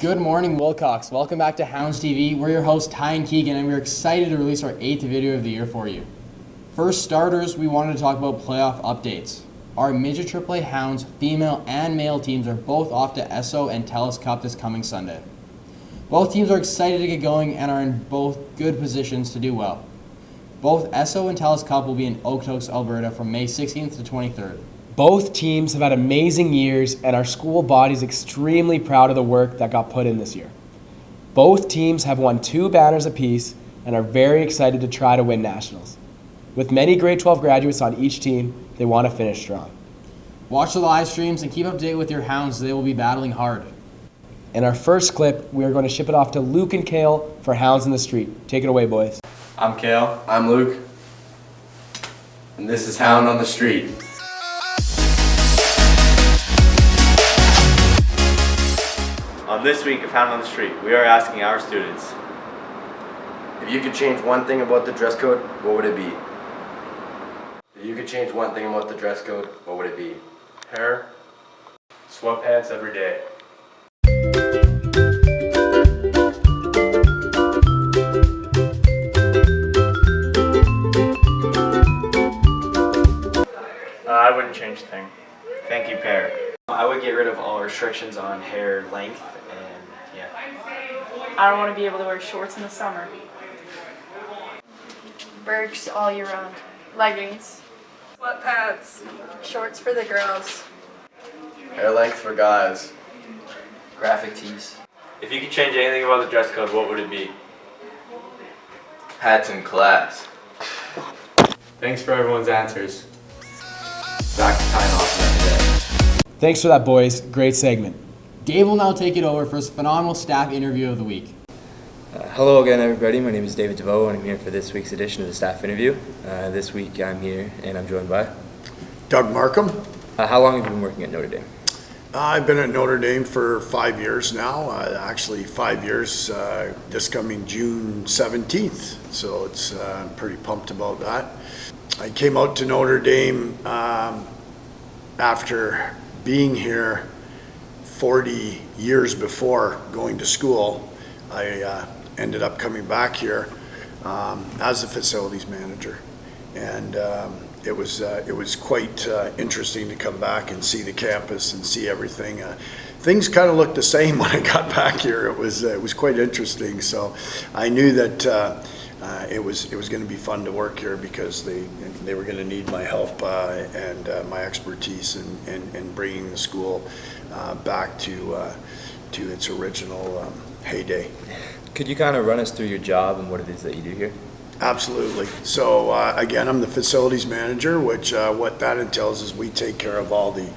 Good morning, Wilcox. Welcome back to Hounds TV. We're your hosts, Ty and Keegan, and we're excited to release our 8th video of the year for you. First starters, we wanted to talk about playoff updates. Our Midget AAA Hounds female and male teams are both off to Esso and Telus Cup this coming Sunday. Both teams are excited to get going and are in both good positions to do well. Both Esso and Telus Cup will be in Okotoks, Alberta from May 16th to 23rd. Both teams have had amazing years, and our school body is extremely proud of the work that got put in this year. Both teams have won 2 banners apiece and are very excited to try to win nationals. With many grade 12 graduates on each team, they want to finish strong. Watch the live streams and keep up to date with your Hounds. They will be battling hard. In our first clip, we are going to ship it off to Luke and Kale for Hounds in the Street. Take it away, boys. I'm Kale. I'm Luke. And this is Hound on the Street. On this week of Hound on the Street, we are asking our students, If you could change one thing about the dress code, what would it be? If you could change one thing about the dress code, what would it be? hair, sweatpants every day. I wouldn't change a thing. Thank you, Pear. I would get rid of all restrictions on hair length and yeah. I don't want to be able to wear shorts in the summer. Bergs all year round. Leggings. Sweatpants. Shorts for the girls. Hair length for guys. Graphic tees. If you could change anything about the dress code, what would it be? Hats in class. Thanks for everyone's answers. Back to tying off another day. Thanks for that, boys. Great segment. Dave will now take it over for his phenomenal staff interview of the week. Hello again, everybody. My name is David DeVoe, and I'm here for this week's edition of the staff interview. This week I'm here, and I'm joined by Doug Markham. How long have you been working at Notre Dame? I've been at Notre Dame for 5 years now. Actually, 5 years this coming June 17th. So it's I'm pretty pumped about that. I came out to Notre Dame after being here 40 years before going to school. I ended up coming back here as a facilities manager, and it was quite interesting to come back and see the campus and see everything. Things kind of looked the same when I got back here. It was quite interesting. So I knew that it was going to be fun to work here because they were going to need my help and my expertise in bringing the school back to its original heyday. Could you kind of run us through your job and what it is that you do here? Absolutely. So again, I'm the facilities manager, which what that entails is we take care of all the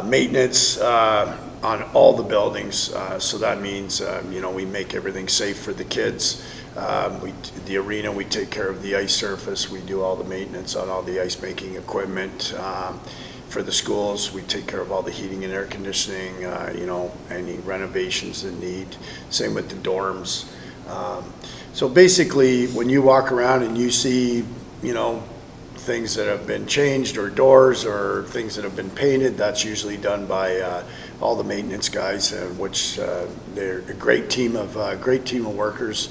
maintenance on all the buildings. So that means we make everything safe for the kids. The arena, we take care of the ice surface. We do all the maintenance on all the ice making equipment. For the schools, we take care of all the heating and air conditioning, any renovations that need. Same with the dorms. So basically, when you walk around and you see, things that have been changed or doors or things that have been painted, that's usually done by all the maintenance guys, which they're a great team of workers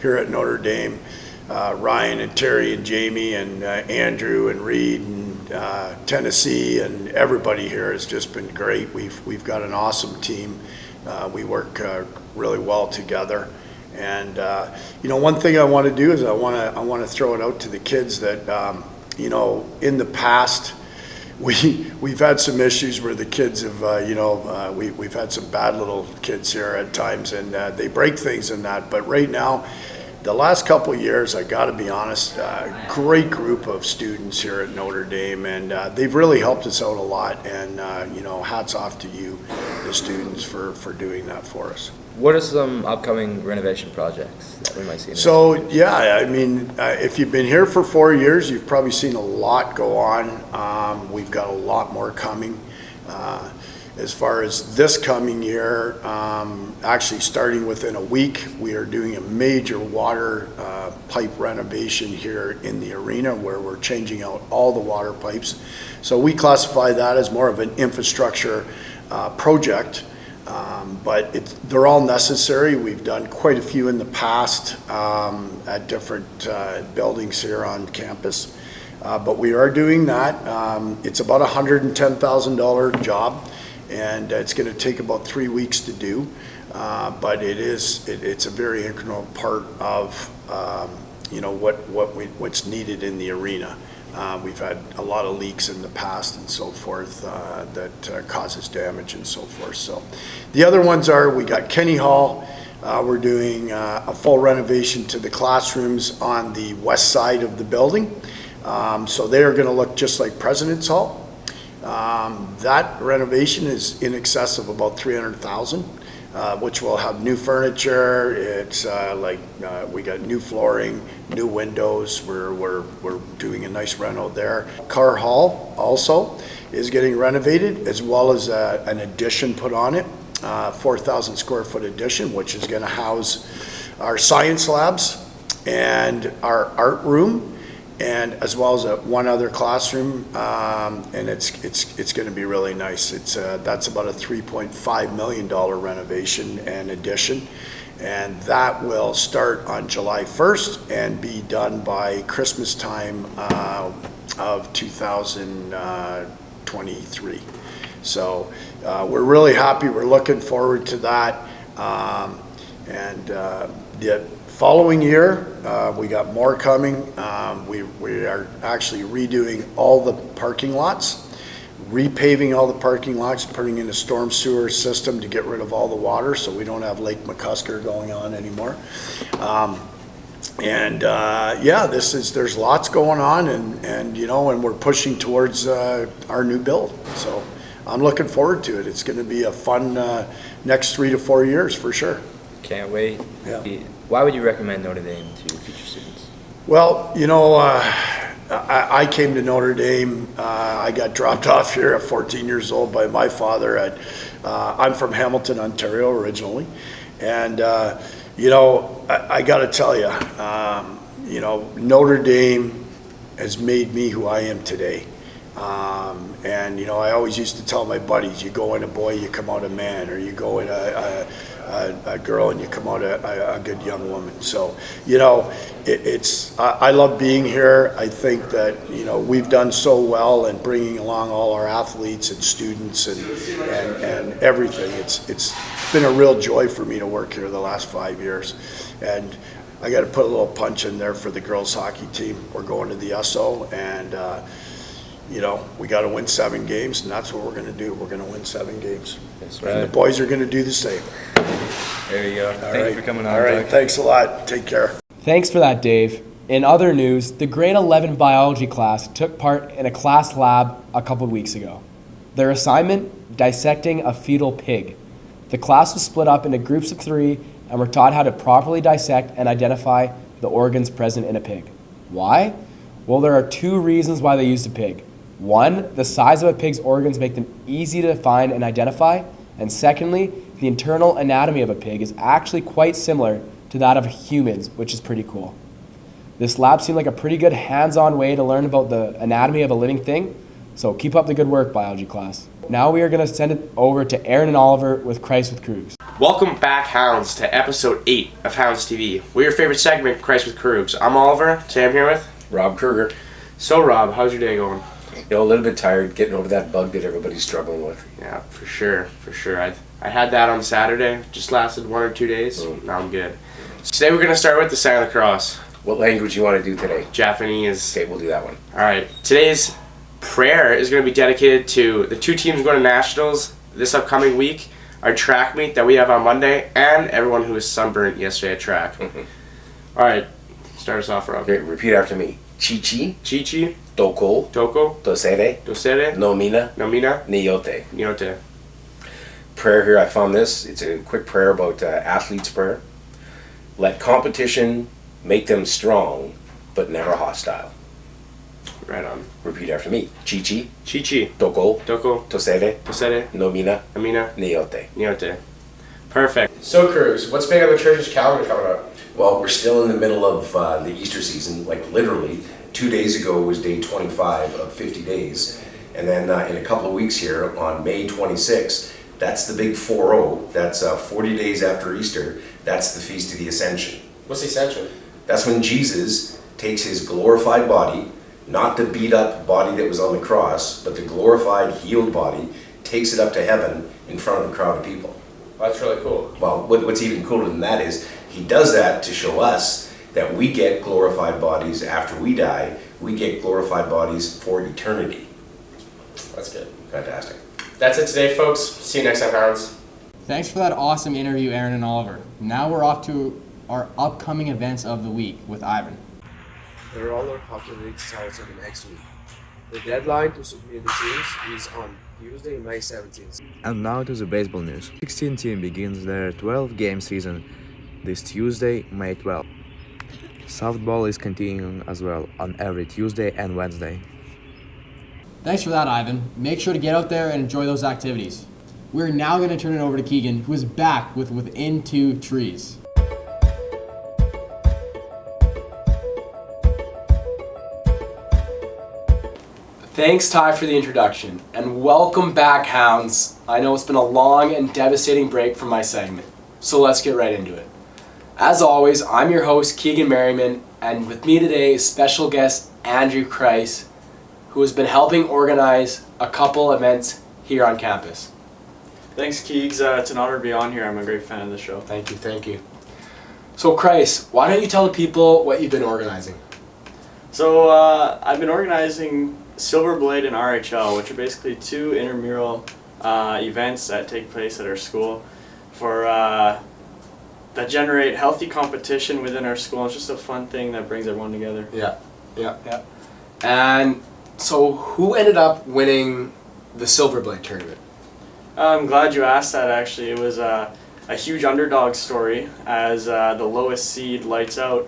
here at Notre Dame. Ryan and Terry and Jamie and Andrew and Reed and Tennessee and everybody here has just been great. We've got an awesome team. We work really well together. And one thing I want to do is I want to throw it out to the kids that in the past we've had some issues where the kids have we've had some bad little kids here at times and they break things in that. But right now, the last couple of years, I got to be honest, great group of students here at Notre Dame, and they've really helped us out a lot. And hats off to you, the students, for doing that for us. What are some upcoming renovation projects that we might see? So yeah, I mean, if you've been here for 4 years, you've probably seen a lot go on. We've got a lot more coming. As far as this coming year, actually starting within a week, we are doing a major water pipe renovation here in the arena where we're changing out all the water pipes. So we classify that as more of an infrastructure project But they're all necessary. We've done quite a few in the past at different buildings here on campus. But we are doing that. It's about a $110,000 job, and it's going to take about 3 weeks to do. But it's a very integral part of what's needed in the arena. We've had a lot of leaks in the past and so forth that causes damage and so forth. So the other ones are, we got Kenny Hall. We're doing a full renovation to the classrooms on the west side of the building. So they are going to look just like President's Hall. That renovation is in excess of about $300,000. Which will have new furniture. It's we got new flooring, new windows. We're doing a nice reno there. Carr Hall also is getting renovated, as well as an addition put on it, 4,000 square foot addition, which is going to house our science labs and our art room, and as well as one other classroom, and it's going to be really nice. That's about a $3.5 million renovation and addition, and that will start on July 1st and be done by Christmas time of 2023. So we're really happy. We're looking forward to that, and the following year, we got more coming. We are actually redoing all the parking lots, repaving all the parking lots, putting in a storm sewer system to get rid of all the water so we don't have Lake McCusker going on anymore. There's lots going on, and we're pushing towards our new build. So I'm looking forward to it. It's going to be a fun next 3 to 4 years for sure. Can't wait. Yeah. Why would you recommend Notre Dame to future students? Well, I came to Notre Dame. I got dropped off here at 14 years old by my father. I'm from Hamilton, Ontario originally. And, I got to tell you, Notre Dame has made me who I am today. I always used to tell my buddies, you go in a boy, you come out a man, or you go in a girl and you come out a good young woman. So, I love being here. I think that, we've done so well in bringing along all our athletes and students and everything. It's been a real joy for me to work here the last 5 years. And I got to put a little punch in there for the girls hockey team. We're going to the SO, and we got to win 7 games, and that's what we're going to do. We're going to win 7 games. That's right. And the boys are going to do the same. There you go. Thank you for coming on. All right. Doug. Thanks a lot. Take care. Thanks for that, Dave. In other news, the grade 11 biology class took part in a class lab a couple weeks ago. Their assignment, dissecting a fetal pig. The class was split up into groups of 3 and were taught how to properly dissect and identify the organs present in a pig. Why? Well, there are 2 reasons why they used a pig. 1, the size of a pig's organs make them easy to find and identify. And secondly, the internal anatomy of a pig is actually quite similar to that of humans, which is pretty cool. This lab seemed like a pretty good hands-on way to learn about the anatomy of a living thing, so keep up the good work, biology class. Now we are going to send it over to Aaron and Oliver with Christ with Krugs. Welcome back, Hounds, to episode 8 of Hounds TV. We're your favorite segment, Christ with Krugs. I'm Oliver. Today I'm here with Rob Kruger. So Rob, how's your day going? A little bit tired, getting over that bug that everybody's struggling with. Yeah, for sure. I had that on Saturday, just lasted 1 or 2 days. Now I'm good. So today we're going to start with the sign of the cross. What language you want to do today? Japanese. Okay, we'll do that one. Alright, today's prayer is going to be dedicated to the 2 teams going to nationals this upcoming week, our track meet that we have on Monday, and everyone who was sunburnt yesterday at track. Alright, start us off, Rob. Okay, repeat after me. Chichi. Chichi. Toko. Toko. Dosere. Dosere. Nomina. Nomina. Niyote. Niyote. Prayer here, I found this. It's a quick prayer about athletes' prayer. Let competition make them strong, but never hostile. Right on. Repeat after me. Chichi. Chichi. Toko. Toko. Tosere. Tosere. Nomina. Nomina. Niyote. Niyote. Perfect. So, Krugs, what's big on the church's calendar coming up? Well, we're still in the middle of the Easter season, like literally. 2 days ago was day 25 of 50 days. And then in a couple of weeks here, on May 26th, That's the big 4-0. That's 40 days after Easter. That's the Feast of the Ascension. What's the Ascension? That's when Jesus takes his glorified body, not the beat up body that was on the cross, but the glorified, healed body, takes it up to heaven in front of a crowd of people. That's really cool. Well, what's even cooler than that is he does that to show us that we get glorified bodies after we die. We get glorified bodies for eternity. That's good. Fantastic. That's it today, folks. See you next time, Hounds. Thanks for that awesome interview, Aaron and Oliver. Now we're off to our upcoming events of the week with Ivan. The roller hockey league starts on the next week. The deadline to submit the teams is on Tuesday, May 17th. And now to the baseball news. 16 team begins their 12-game season this Tuesday, May 12th. Softball is continuing as well on every Tuesday and Wednesday. Thanks for that, Ivan. Make sure to get out there and enjoy those activities. We're now going to turn it over to Keegan, who is back with Within Two Trees. Thanks, Ty, for the introduction, and welcome back, Hounds. I know it's been a long and devastating break from my segment, so let's get right into it. As always, I'm your host, Keegan Merriman, and with me today is special guest Andrew Kreis, who has been helping organize a couple events here on campus. Thanks, Keegs. It's an honor to be on here. I'm a great fan of the show. Thank you. So, Kreis, why don't you tell the people what you've been organizing? So I've been organizing Silver Blade and RHL, which are basically two intramural events that take place at our school for that generate healthy competition within our school. It's just a fun thing that brings everyone together. Yeah. And so, who ended up winning the Silver Blade tournament? I'm glad you asked that, actually. It was a huge underdog story, as the lowest seed, Lights Out,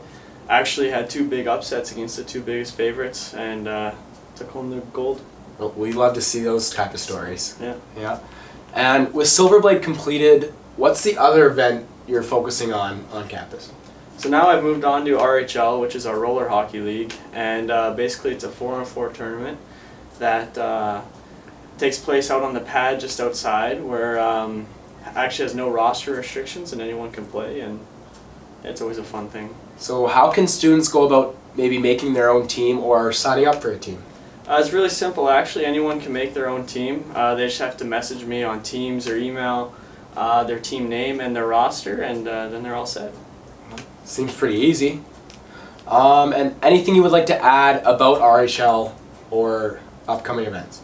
actually had two big upsets against the two biggest favorites and took home the gold. Well, we love to see those type of stories. Yeah. And with Silver Blade completed, what's the other event you're focusing on campus? So now I've moved on to RHL, which is our roller hockey league, and basically it's a 4-on-4 tournament that takes place out on the pad just outside, where actually has no roster restrictions and anyone can play, and it's always a fun thing. So how can students go about maybe making their own team or signing up for a team? It's really simple, actually. Anyone can make their own team. They just have to message me on Teams or email their team name and their roster, and then they're all set. Seems pretty easy. And anything you would like to add about RHL or upcoming events?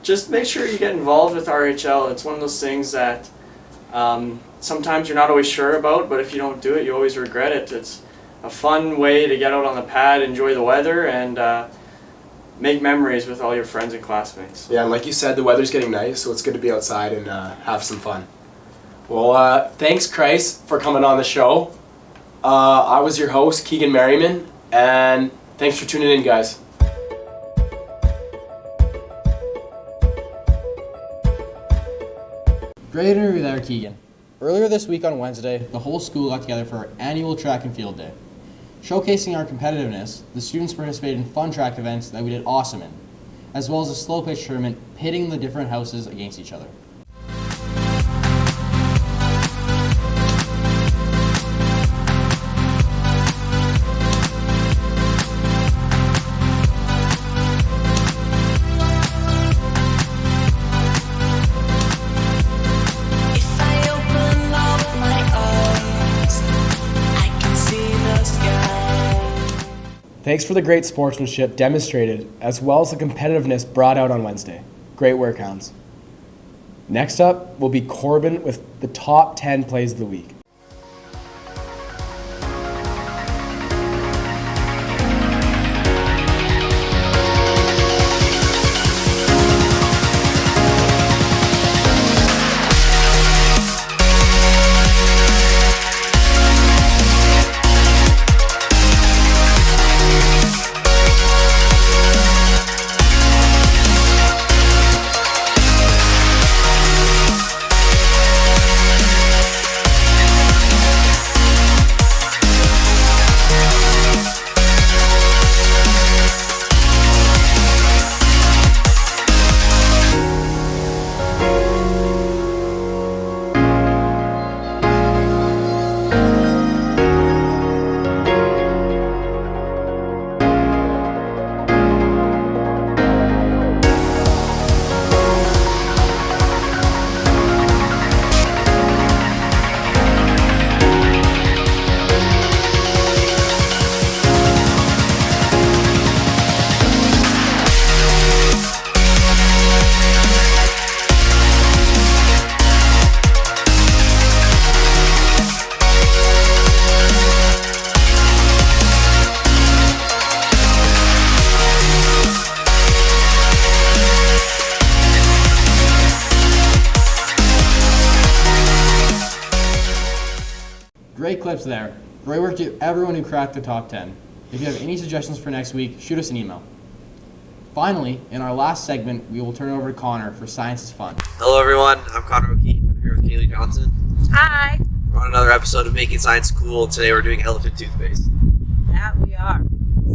Just make sure you get involved with RHL. It's one of those things that sometimes you're not always sure about, but if you don't do it, you always regret it. It's a fun way to get out on the pad, enjoy the weather, and make memories with all your friends and classmates. Yeah, and like you said, the weather's getting nice, so it's good to be outside and have some fun. Well, thanks, Kreis, for coming on the show. I was your host, Keegan Merriman, and thanks for tuning in, guys. Great interview there, Keegan. Earlier this week on Wednesday, the whole school got together for our annual track and field day. Showcasing our competitiveness, the students participated in fun track events that we did awesome in, as well as a slow pitch tournament pitting the different houses against each other. Thanks for the great sportsmanship demonstrated, as well as the competitiveness brought out on Wednesday. Great work, Hounds. Next up will be Corbin with the top 10 plays of the week. great clips there. Great work to everyone who cracked the top 10. If you have any suggestions for next week, shoot us an email. Finally, in our last segment, we will turn it over to Connor for Science is Fun. Hello everyone, I'm Connor O'Keefe. I'm here with Kaylee Johnson. Hi. We're on another episode of Making Science Cool. Today we're doing elephant toothpaste. That we are.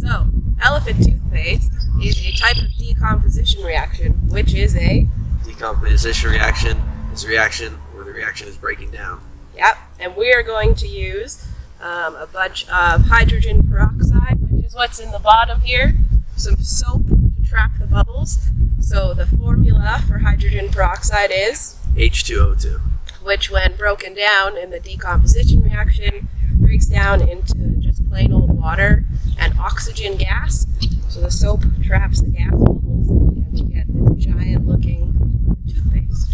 So, elephant toothpaste is a type of decomposition reaction, which is a... Decomposition reaction is a reaction where the reaction is breaking down. Yep, and we are going to use a bunch of hydrogen peroxide, which is what's in the bottom here, some soap to trap the bubbles. So the formula for hydrogen peroxide is H2O2. Which when broken down in the decomposition reaction breaks down into just plain old water and oxygen gas. So the soap traps the gas bubbles and we get this giant looking toothpaste.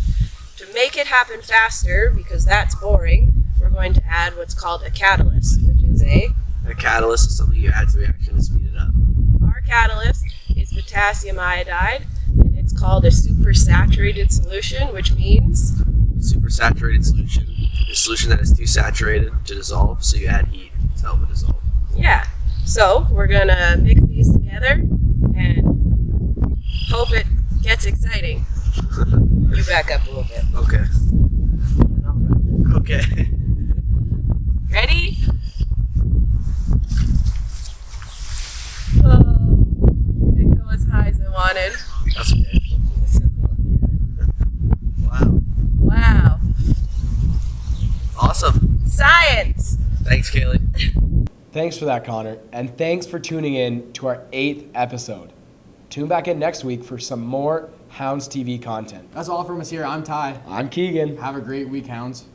To make it happen faster, because that's boring, we're going to add what's called a catalyst, which is A catalyst is something you add to the reaction to speed it up. Our catalyst is potassium iodide, and it's called a supersaturated solution, which means Supersaturated solution is a solution that is too saturated to dissolve, so you add heat to help it dissolve. Yeah. So we're gonna mix these together and hope it gets exciting. You back up a little bit. Okay. Okay. Ready? Oh, didn't go as high as I wanted. That's okay. That's so cool. Wow. Wow. Awesome. Science. Thanks, Kaylee. Thanks for that, Connor, and thanks for tuning in to our 8th episode. Tune back in next week for some more Hounds TV content. That's all from us here. I'm Ty. I'm Keegan. Have a great week, Hounds.